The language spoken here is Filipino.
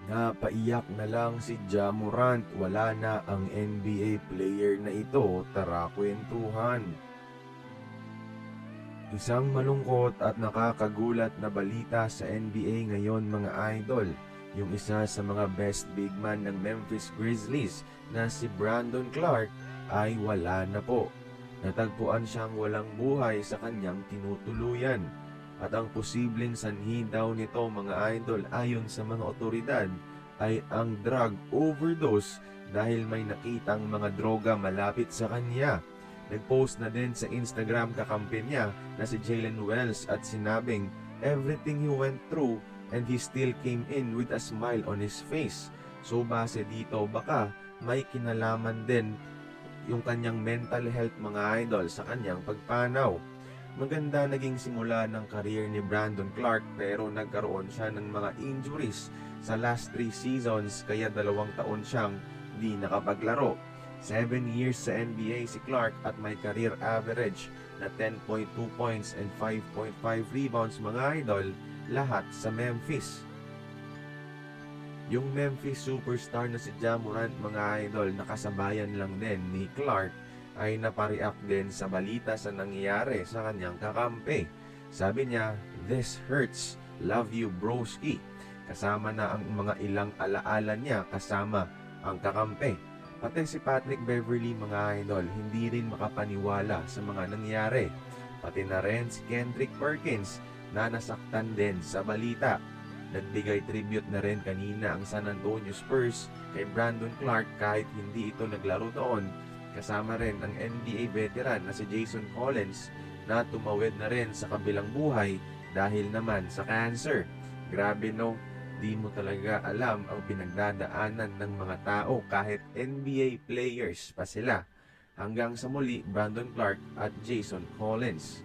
Napaiyak na lang si Ja Morant, wala na ang NBA player na ito, tara kwentuhan. Isang malungkot at nakakagulat na balita sa NBA ngayon mga idol. Yung isa sa mga best big man ng Memphis Grizzlies na si Brandon Clark ay wala na po. Natagpuan siyang walang buhay sa kanyang tinutuluyan. At ang posibleng sanhi daw nito mga idol ayon sa mga otoridad ay ang drug overdose dahil may nakitang mga droga malapit sa kanya. Nag-post na din sa Instagram kakampi niya na si Jalen Wells at sinabing everything he went through and he still came in with a smile on his face. So base dito baka may kinalaman din yung kanyang mental health mga idol sa kanyang pagpanaw. Maganda naging simula ng career ni Brandon Clark pero nagkaroon siya ng mga injuries sa last 3 seasons kaya 2 taon siyang di nakapaglaro. 7 years sa NBA si Clark at may career average na 10.2 points and 5.5 rebounds mga idol, lahat sa Memphis. Yung Memphis superstar na si Ja Morant mga idol, nakasabayan lang din ni Clark ay napareact din sa balita sa nangyayari sa kanyang kakampi. Sabi niya, "This hurts, love you broski." Kasama na ang mga ilang alaala niya kasama ang kakampi. Pati si Patrick Beverley mga idol, hindi rin makapaniwala sa mga nangyari. Pati na rin si Kendrick Perkins na nasaktan din sa balita. Nagbigay tribute na rin kanina ang San Antonio Spurs kay Brandon Clark kahit hindi ito naglaro noon. Kasama rin ang NBA veteran na si Jason Collins na tumawid na rin sa kabilang buhay dahil naman sa cancer. Grabe no, di mo talaga alam ang pinagdadaanan ng mga tao kahit NBA players pa sila. Hanggang sa muli, Brandon Clark at Jason Collins.